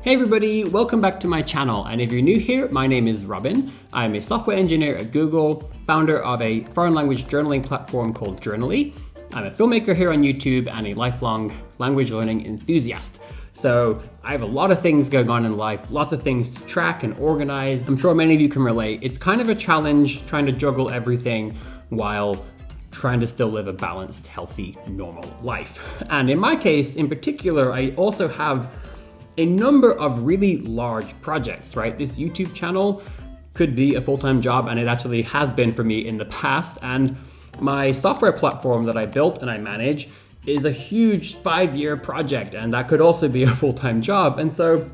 Hey everybody, welcome back to my channel. And if you're new here, my name is Robin. I'm a software engineer at Google, founder of a foreign language journaling platform called Journaly. I'm a filmmaker here on YouTube and a lifelong language learning enthusiast. So I have a lot of things going on in life, lots of things to track and organize. I'm sure many of you can relate. It's kind of a challenge trying to juggle everything while trying to still live a balanced, healthy, normal life. And in my case, in particular, I also have a number of really large projects, right? This YouTube channel could be a full-time job, and it actually has been for me in the past. And my software platform that I built and I manage is a huge 5-year project, and that could also be a full-time job. And so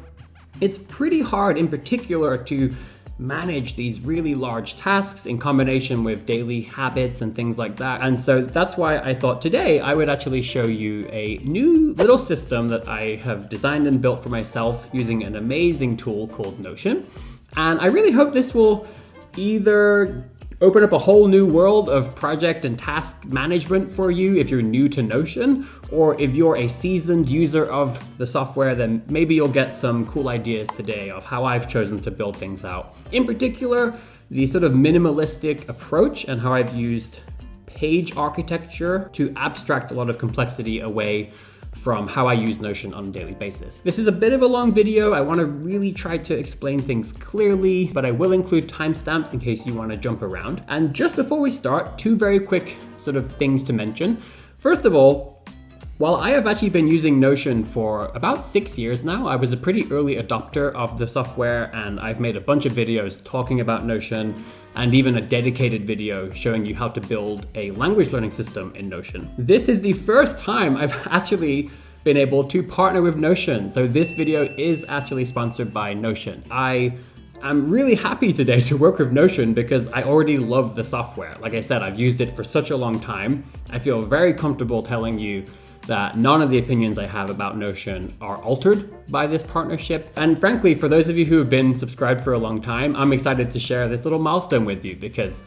it's pretty hard in particular to manage these really large tasks in combination with daily habits and things like that. And so that's why I thought today I would actually show you a new little system that I have designed and built for myself using an amazing tool called Notion. And I really hope this will either open up a whole new world of project and task management for you if you're new to Notion, or if you're a seasoned user of the software, then maybe you'll get some cool ideas today of how I've chosen to build things out. In particular, the sort of minimalistic approach and how I've used page architecture to abstract a lot of complexity away from how I use Notion on a daily basis. This is a bit of a long video. I want to really try to explain things clearly, but I will include timestamps in case you want to jump around. And just before we start, two very quick sort of things to mention. First of all, while I have actually been using Notion for about 6 years now, I was a pretty early adopter of the software, and I've made a bunch of videos talking about Notion and even a dedicated video showing you how to build a language learning system in Notion. This is the first time I've actually been able to partner with Notion. So this video is actually sponsored by Notion. I'm really happy today to work with Notion because I already love the software. Like I said, I've used it for such a long time. I feel very comfortable telling you that none of the opinions I have about Notion are altered by this partnership. And frankly, for those of you who have been subscribed for a long time, I'm excited to share this little milestone with you because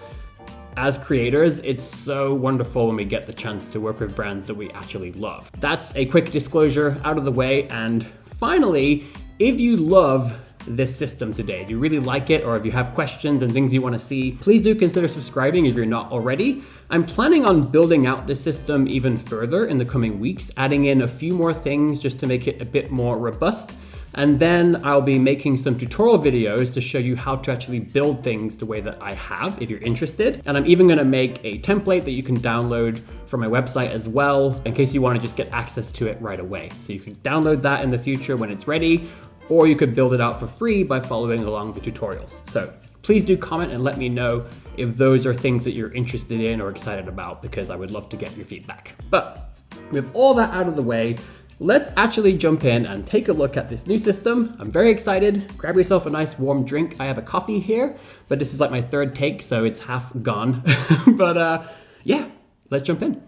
as creators, it's so wonderful when we get the chance to work with brands that we actually love. That's a quick disclosure out of the way. And finally, if you love this system today, if you really like it, or if you have questions and things you want to see, please do consider subscribing if you're not already. I'm planning on building out this system even further in the coming weeks, adding in a few more things just to make it a bit more robust. And then I'll be making some tutorial videos to show you how to actually build things the way that I have, if you're interested. And I'm even going to make a template that you can download from my website as well, in case you want to just get access to it right away. So you can download that in the future when it's ready, or you could build it out for free by following along the tutorials. So please do comment and let me know if those are things that you're interested in or excited about, because I would love to get your feedback. But with all that out of the way, let's actually jump in and take a look at this new system. I'm very excited. Grab yourself a nice warm drink. I have a coffee here, but this is like my third take, so it's half gone. But yeah, let's jump in.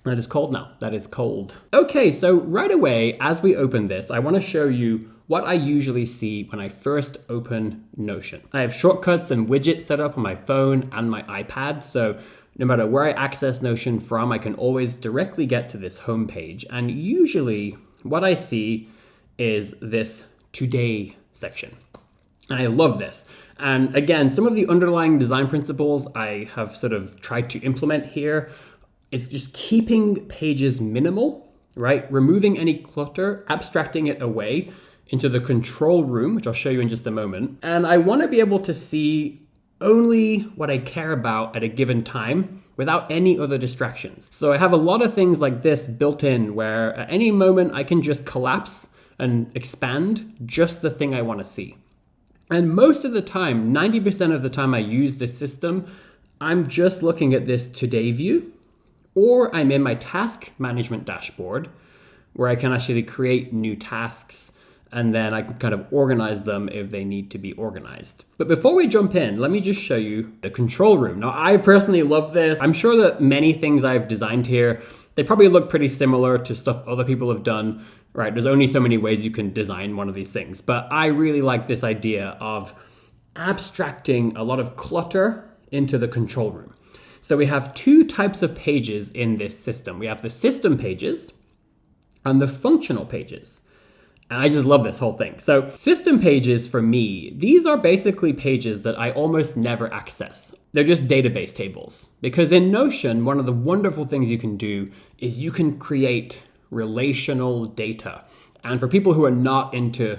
That is cold now. That is cold. Okay, so right away, as we open this, I want to show you what I usually see when I first open Notion. I have shortcuts and widgets set up on my phone and my iPad, so no matter where I access Notion from, I can always directly get to this home page. And usually what I see is this Today section. And I love this. And again, some of the underlying design principles I have sort of tried to implement here is just keeping pages minimal, right? Removing any clutter, abstracting it away into the control room, which I'll show you in just a moment. And I want to be able to see only what I care about at a given time without any other distractions. So I have a lot of things like this built in where at any moment I can just collapse and expand just the thing I want to see. And most of the time, 90% of the time I use this system, I'm just looking at this Today view, or I'm in my task management dashboard where I can actually create new tasks and then I can kind of organize them if they need to be organized. But before we jump in, let me just show you the control room. Now, I personally love this. I'm sure that many things I've designed here, they probably look pretty similar to stuff other people have done, right? There's only so many ways you can design one of these things. But I really like this idea of abstracting a lot of clutter into the control room. So we have two types of pages in this system. We have the system pages and the functional pages. And I just love this whole thing. So system pages for me, these are basically pages that I almost never access. They're just database tables. Because in Notion, one of the wonderful things you can do is you can create relational data. And for people who are not into,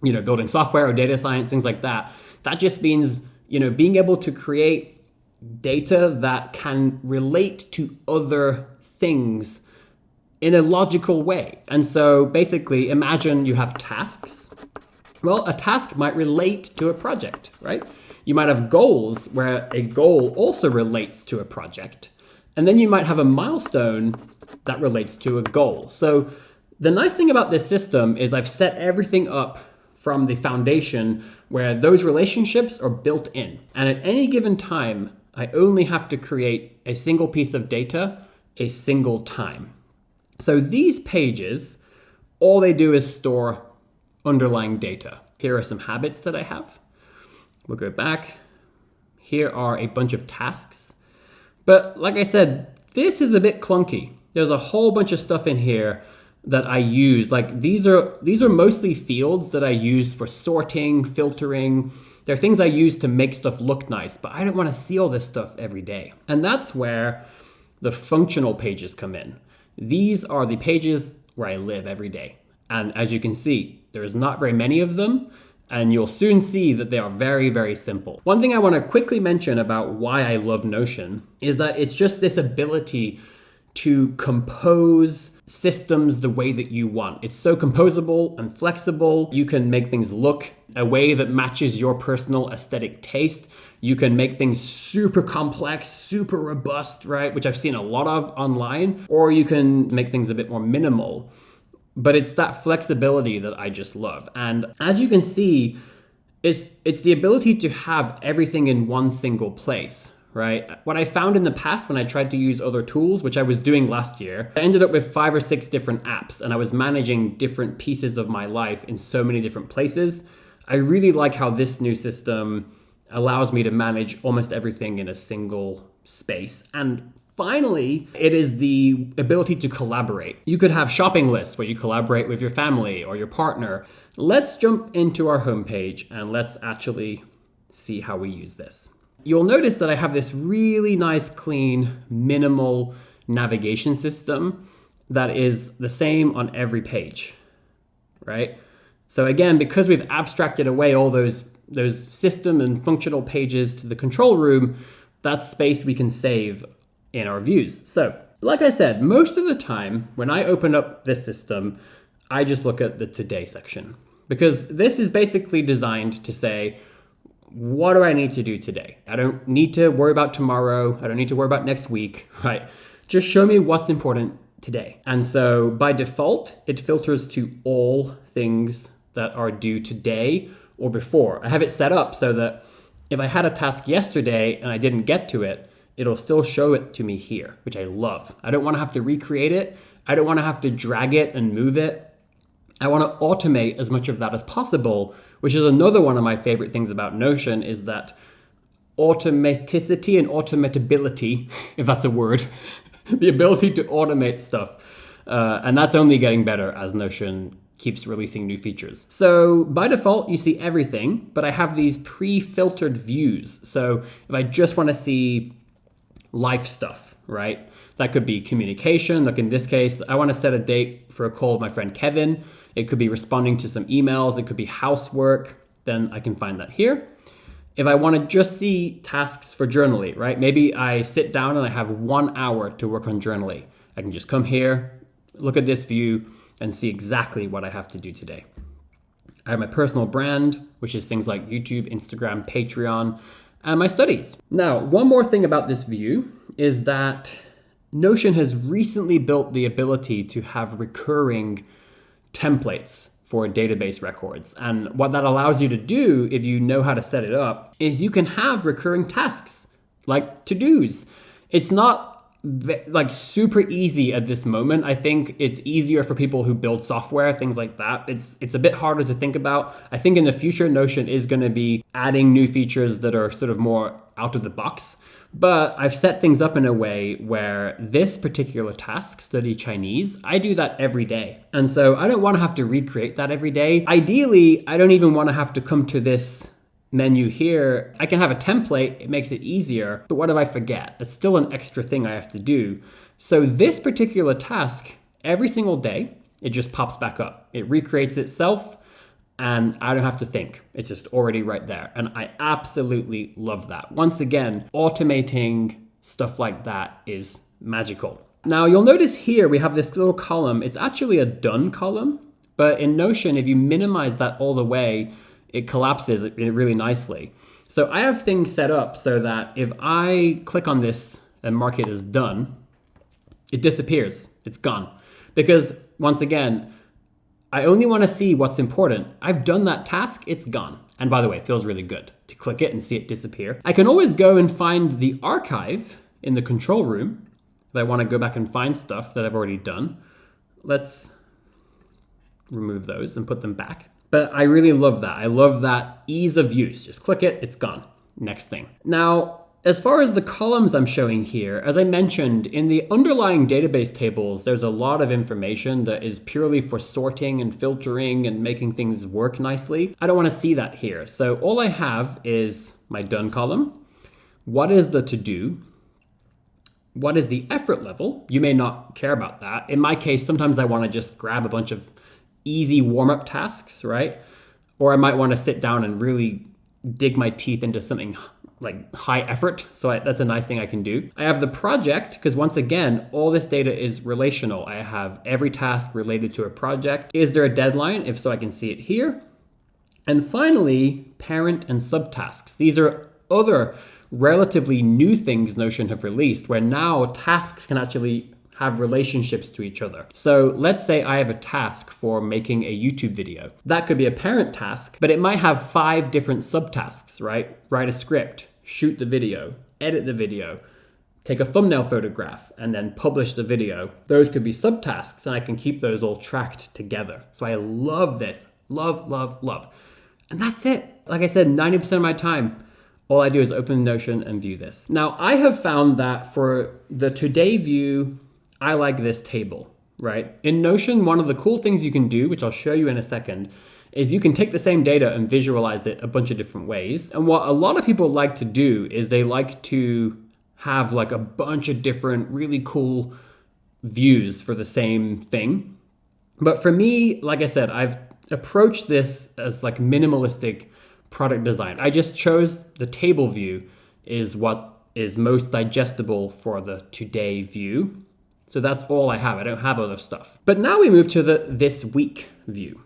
building software or data science, things like that, that just means, being able to create data that can relate to other things in a logical way. And so basically, imagine you have tasks. Well, a task might relate to a project, right? You might have goals where a goal also relates to a project. And then you might have a milestone that relates to a goal. So the nice thing about this system is I've set everything up from the foundation where those relationships are built in. And at any given time, I only have to create a single piece of data a single time. So these pages, all they do is store underlying data. Here are some habits that I have. We'll go back. Here are a bunch of tasks. But like I said, this is a bit clunky. There's a whole bunch of stuff in here that I use. Like these are mostly fields that I use for sorting, filtering. They're things I use to make stuff look nice, but I don't want to see all this stuff every day. And that's where the functional pages come in. These are the pages where I live every day. And as you can see, there's not very many of them, and you'll soon see that they are very, very simple. One thing I want to quickly mention about why I love Notion is that it's just this ability to compose systems the way that you want. It's so composable and flexible. You can make things look a way that matches your personal aesthetic taste. You can make things super complex, super robust, right? Which I've seen a lot of online. Or you can make things a bit more minimal. But it's that flexibility that I just love. And as you can see, it's the ability to have everything in one single place, right? What I found in the past when I tried to use other tools, which I was doing last year, I ended up with 5 or 6 different apps, and I was managing different pieces of my life in so many different places. I really like how this new system allows me to manage almost everything in a single space. And finally, it is the ability to collaborate. You could have shopping lists where you collaborate with your family or your partner. Let's jump into our homepage and let's actually see how we use this. You'll notice that I have this really nice, clean, minimal navigation system that is the same on every page, right? So again, because we've abstracted away all those system and functional pages to the control room, that's space we can save in our views. So like I said, most of the time when I open up this system, I just look at the today section, because this is basically designed to say, what do I need to do today? I don't need to worry about tomorrow. I don't need to worry about next week, right? Just show me what's important today. And so by default, it filters to all things that are due today or before. I have it set up so that if I had a task yesterday and I didn't get to it, it'll still show it to me here, which I love. I don't want to have to recreate it. I don't want to have to drag it and move it. I want to automate as much of that as possible, which is another one of my favorite things about Notion, is that automaticity and automatability, if that's a word, the ability to automate stuff. And that's only getting better as Notion keeps releasing new features. So by default, you see everything, but I have these pre-filtered views. So if I just want to see life stuff, right? That could be communication. Like in this case, I want to set a date for a call with my friend Kevin. It could be responding to some emails. It could be housework. Then I can find that here. If I want to just see tasks for Journaly, right? Maybe I sit down and I have 1 hour to work on Journaly. I can just come here, look at this view, and see exactly what I have to do today. I have my personal brand, which is things like YouTube, Instagram, Patreon, and my studies. Now, one more thing about this view is that Notion has recently built the ability to have recurring templates for database records. And what that allows you to do, if you know how to set it up, is you can have recurring tasks like to-dos. It's not like super easy at this moment. I think it's easier for people who build software, things like that. It's a bit harder to think about. I think in the future, Notion is going to be adding new features that are sort of more out of the box. But I've set things up in a way where this particular task, study Chinese, I do that every day. And so I don't want to have to recreate that every day. Ideally, I don't even want to have to come to this menu here. I can have a template, it makes it easier, but what if I forget? It's still an extra thing I have to do. So this particular task, every single day, it just pops back up. It recreates itself and I don't have to think. It's just already right there. And I absolutely love that. Once again, automating stuff like that is magical. Now you'll notice here we have this little column. It's actually a done column, but in Notion, if you minimize that all the way, it collapses it really nicely. So I have things set up so that if I click on this and mark it as done, it disappears, it's gone. Because once again, I only want to see what's important. I've done that task, it's gone. And by the way, it feels really good to click it and see it disappear. I can always go and find the archive in the control room if I want to go back and find stuff that I've already done. Let's remove those and put them back. But I really love that. I love that ease of use. Just click it, it's gone. Next thing. Now, as far as the columns I'm showing here, as I mentioned, in the underlying database tables, there's a lot of information that is purely for sorting and filtering and making things work nicely. I don't want to see that here. So all I have is my done column. What is the to-do? What is the effort level? You may not care about that. In my case, sometimes I want to just grab a bunch of easy warm-up tasks, right? Or I might want to sit down and really dig my teeth into something like high effort. So that's a nice thing I can do. I have the project, because once again, all this data is relational. I have every task related to a project. Is there a deadline? If so, I can see it here. And finally, parent and subtasks. These are other relatively new things Notion have released, where now tasks can actually have relationships to each other. So let's say I have a task for making a YouTube video. That could be a parent task, but it might have 5 different subtasks, right? Write a script, shoot the video, edit the video, take a thumbnail photograph, and then publish the video. Those could be subtasks, and I can keep those all tracked together. So I love this. Love, love, love. And that's it. Like I said, 90% of my time, all I do is open Notion and view this. Now, I have found that for the today view, I like this table, right? In Notion, one of the cool things you can do, which I'll show you in a second, is you can take the same data and visualize it a bunch of different ways. And what a lot of people like to do is they like to have like a bunch of different really cool views for the same thing. But for me, like I said, I've approached this as like minimalistic product design. I just chose the table view is what is most digestible for the today view. So that's all I have. I don't have other stuff. But now we move to the this week view.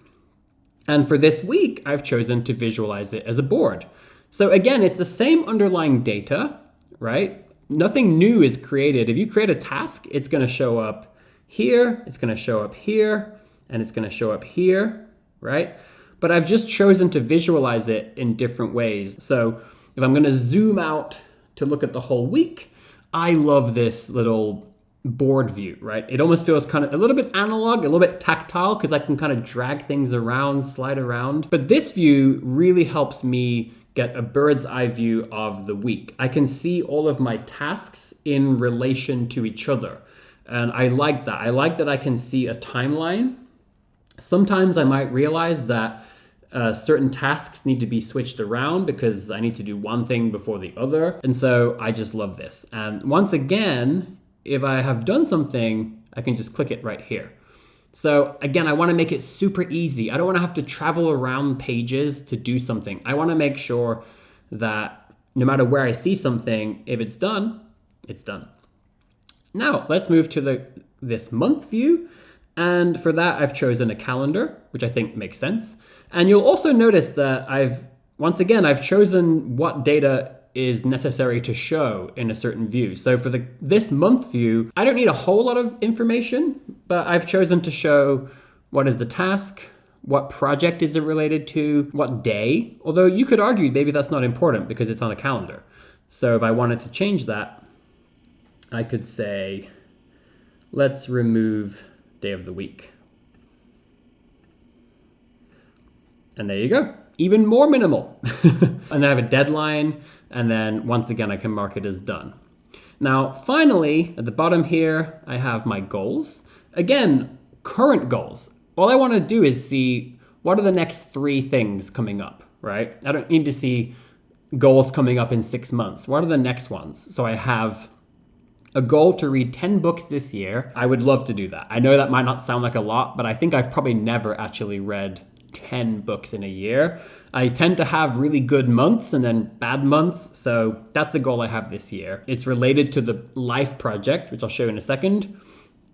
And for this week, I've chosen to visualize it as a board. So again, it's the same underlying data, right? Nothing new is created. If you create a task, it's going to show up here, it's going to show up here, and it's going to show up here, right? But I've just chosen to visualize it in different ways. So if I'm going to zoom out to look at the whole week, I love this little board view, right? It almost feels kind of a little bit analog, a little bit tactile, because I can kind of drag things around, slide around. But this view really helps me get a bird's eye view of the week. I can see all of my tasks in relation to each other. And I like that. I like that I can see a timeline. Sometimes I might realize that certain tasks need to be switched around because I need to do one thing before the other. And so I just love this. And once again, if I have done something, I can just click it right here. So again, I want to make it super easy. I don't want to have to travel around pages to do something. I want to make sure that no matter where I see something, if it's done, it's done. Now let's move to this month view. And for that, I've chosen a calendar, which I think makes sense. And you'll also notice that once again, I've chosen what data is necessary to show in a certain view. So for this month view, I don't need a whole lot of information, but I've chosen to show what is the task, what project is it related to, what day, although you could argue maybe that's not important because it's on a calendar. So if I wanted to change that, I could say, let's remove day of the week. And there you go. Even more minimal. And I have a deadline. And then once again, I can mark it as done. Now, finally, at the bottom here, I have my goals. Again, current goals. All I want to do is see what are the next 3 things coming up, right? I don't need to see goals coming up in 6 months. What are the next ones? So I have a goal to read 10 books this year. I would love to do that. I know that might not sound like a lot, but I think I've probably never actually read 10 books in a year. I tend to have really good months and then bad months. So that's a goal I have this year. It's related to the life project, which I'll show you in a second.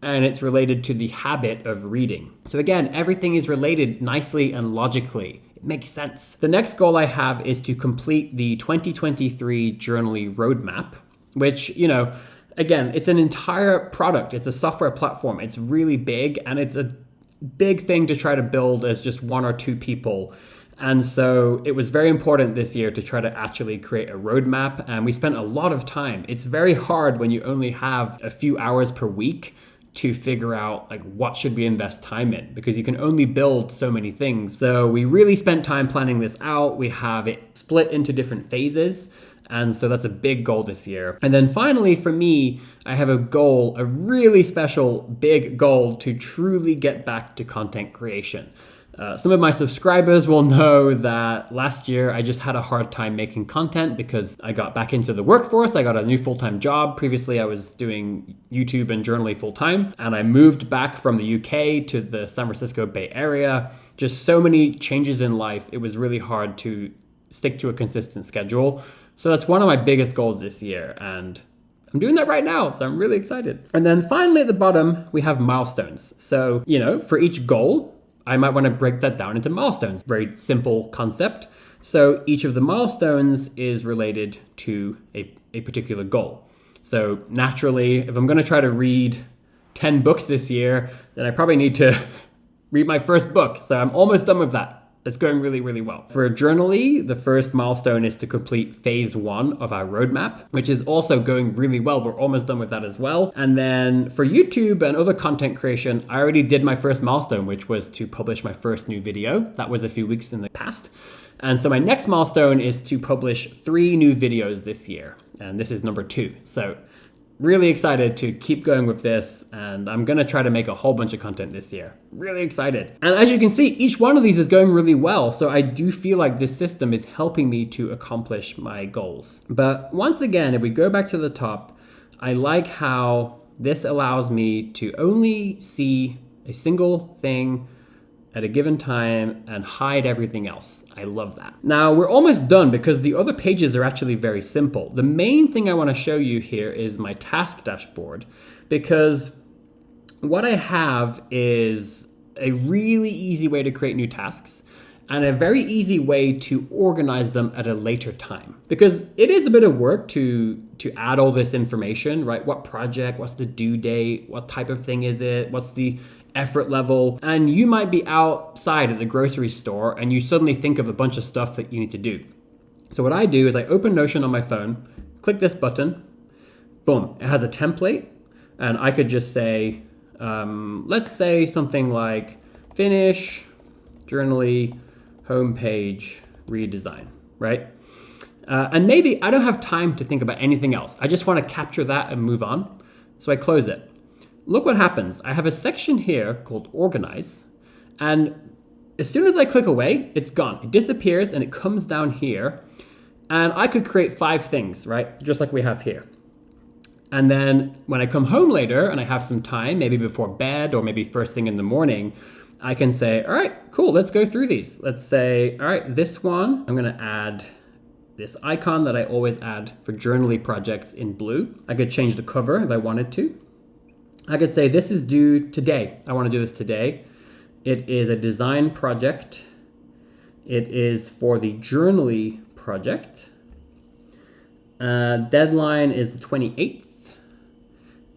And it's related to the habit of reading. So again, everything is related nicely and logically. It makes sense. The next goal I have is to complete the 2023 Journaly roadmap, which, again, it's an entire product. It's a software platform. It's really big, and it's a big thing to try to build as just 1 or 2 people. And so it was very important this year to try to actually create a roadmap. And we spent a lot of time. It's very hard when you only have a few hours per week to figure out like what should we invest time in, because you can only build so many things. So we really spent time planning this out. We have it split into different phases. And so that's a big goal this year. And then finally, for me, I have a goal, a really special big goal to truly get back to content creation. Some of my subscribers will know that last year I just had a hard time making content because I got back into the workforce. I got a new full-time job. Previously, I was doing YouTube and Journaly full-time, and I moved back from the UK to the San Francisco Bay Area. Just so many changes in life. It was really hard to stick to a consistent schedule. So that's one of my biggest goals this year, and I'm doing that right now, so I'm really excited. And then finally at the bottom, we have milestones. So, for each goal, I might want to break that down into milestones. Very simple concept. So each of the milestones is related to a particular goal. So naturally, if I'm going to try to read 10 books this year, then I probably need to read my first book. So I'm almost done with that. It's going really, really well. For Journaly, the first milestone is to complete phase 1 of our roadmap, which is also going really well. We're almost done with that as well. And then for YouTube and other content creation, I already did my first milestone, which was to publish my first new video. That was a few weeks in the past. And so my next milestone is to publish 3 new videos this year. And this is number 2. So really excited to keep going with this, and I'm gonna try to make a whole bunch of content this year. Really excited. And as you can see, each one of these is going really well, so I do feel like this system is helping me to accomplish my goals. But once again, if we go back to the top, I like how this allows me to only see a single thing at a given time and hide everything else. I love that. Now we're almost done because the other pages are actually very simple. The main thing I want to show you here is my task dashboard, because what I have is a really easy way to create new tasks and a very easy way to organize them at a later time. Because it is a bit of work to add all this information, right? What project, what's the due date, what type of thing is it, what's the effort level, and you might be outside at the grocery store and you suddenly think of a bunch of stuff that you need to do. So what I do is I open Notion on my phone, click this button, boom, it has a template, and I could just say, let's say something like finish Journaly homepage redesign, right? And maybe I don't have time to think about anything else. I just want to capture that and move on. So I close it. Look what happens. I have a section here called Organize, and as soon as I click away, it's gone. It disappears and it comes down here, and I could create 5 things, right? Just like we have here. And then when I come home later and I have some time, maybe before bed or maybe first thing in the morning, I can say, all right, cool, let's go through these. Let's say, all right, this one, I'm gonna add this icon that I always add for Journaly projects in blue. I could change the cover if I wanted to. I could say this is due today. I want to do this today. It is a design project. It is for the Journaly project. Deadline is the 28th.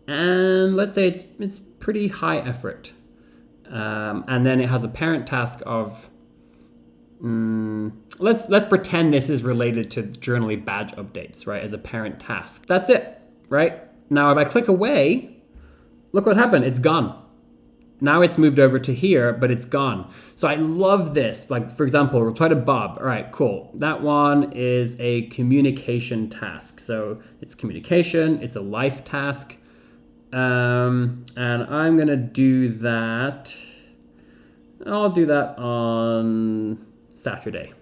And let's say it's pretty high effort. And then it has a parent task of, let's pretend this is related to Journaly badge updates, right? As a parent task. That's it, right? Now, if I click away, look what happened. It's gone. Now it's moved over to here, but it's gone. So I love this. Like, for example, reply to Bob. All right, cool. That one is a communication task. So it's communication, it's a life task. And I'm gonna do that. I'll do that on Saturday.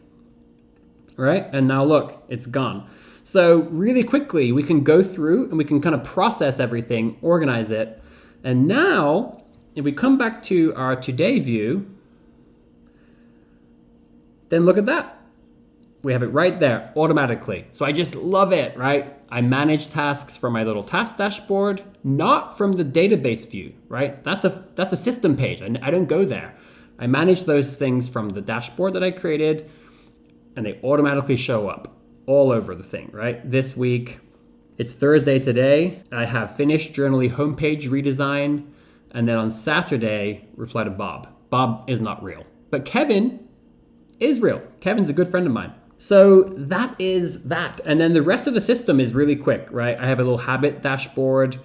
All right, and now look, it's gone. So really quickly, we can go through and we can kind of process everything, organize it. And now, if we come back to our today view, then look at that. We have it right there automatically. So I just love it, right? I manage tasks from my little task dashboard, not from the database view, right? That's a system page. I don't go there. I manage those things from the dashboard that I created, and they automatically show up all over the thing, right? This week, it's Thursday today. I have finished Journaly homepage redesign. And then on Saturday, reply to Bob. Bob is not real, but Kevin is real. Kevin's a good friend of mine. So that is that. And then the rest of the system is really quick, right? I have a little habit dashboard.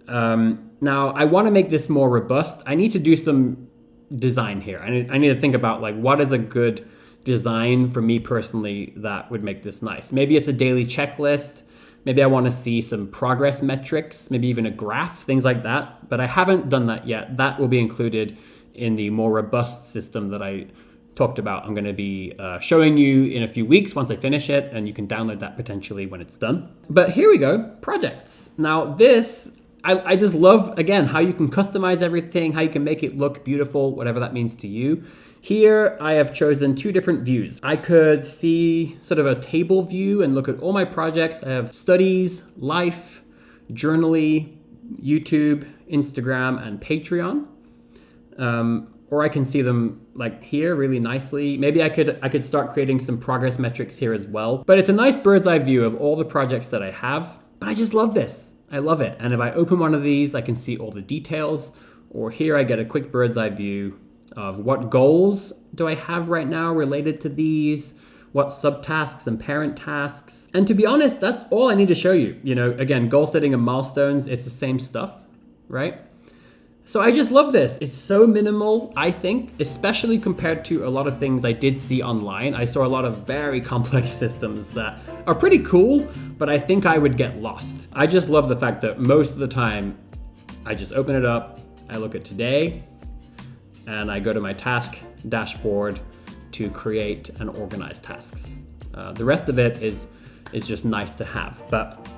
Now I want to make this more robust. I need to do some design here. I need to think about like, what is a good design for me personally that would make this nice? Maybe it's a daily checklist. Maybe I want to see some progress metrics, maybe even a graph, things like that. But I haven't done that yet. That will be included in the more robust system that I talked about. I'm going to be showing you in a few weeks once I finish it, and you can download that potentially when it's done. But here we go, projects. Now this, I just love, again, how you can customize everything, how you can make it look beautiful, whatever that means to you. Here, I have chosen two different views. I could see sort of a table view and look at all my projects. I have studies, life, Journaly, YouTube, Instagram, and Patreon. Or I can see them like here really nicely. Maybe I could start creating some progress metrics here as well. But it's a nice bird's eye view of all the projects that I have. But I just love this. I love it. And if I open one of these, I can see all the details. Or here I get a quick bird's eye view of what goals do I have right now related to these, what subtasks and parent tasks. And to be honest, that's all I need to show you. You know, again, goal setting and milestones, it's the same stuff, right? So I just love this. It's so minimal, I think, especially compared to a lot of things I did see online. I saw a lot of very complex systems that are pretty cool, but I think I would get lost. I just love the fact that most of the time, I just open it up, I look at today, and I go to my task dashboard to create and organize tasks. The rest of it is just nice to have. But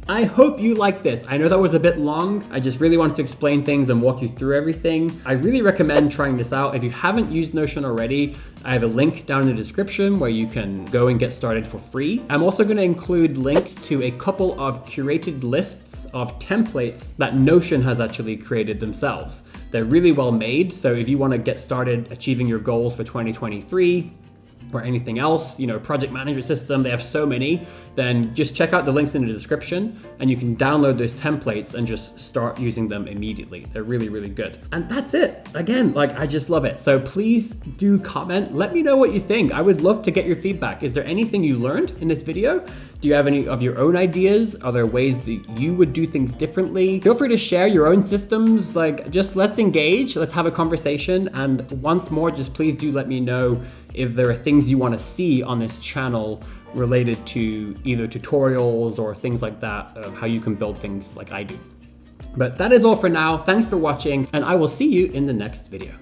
I hope you like this. I know that was a bit long. I just really wanted to explain things and walk you through everything. I really recommend trying this out. If you haven't used Notion already, I have a link down in the description where you can go and get started for free. I'm also going to include links to a couple of curated lists of templates that Notion has actually created themselves. They're really well made. So if you want to get started achieving your goals for 2023, or anything else, you know, project management system, they have so many, then just check out the links in the description and you can download those templates and just start using them immediately. They're really, really good. And that's it. Again, like, I just love it. So please do comment. Let me know what you think. I would love to get your feedback. Is there anything you learned in this video? Do you have any of your own ideas? Are there ways that you would do things differently? Feel free to share your own systems. Like, just let's engage, let's have a conversation. And once more, just please do let me know if there are things you want to see on this channel related to either tutorials or things like that, of how you can build things like I do. But that is all for now. Thanks for watching, and I will see you in the next video.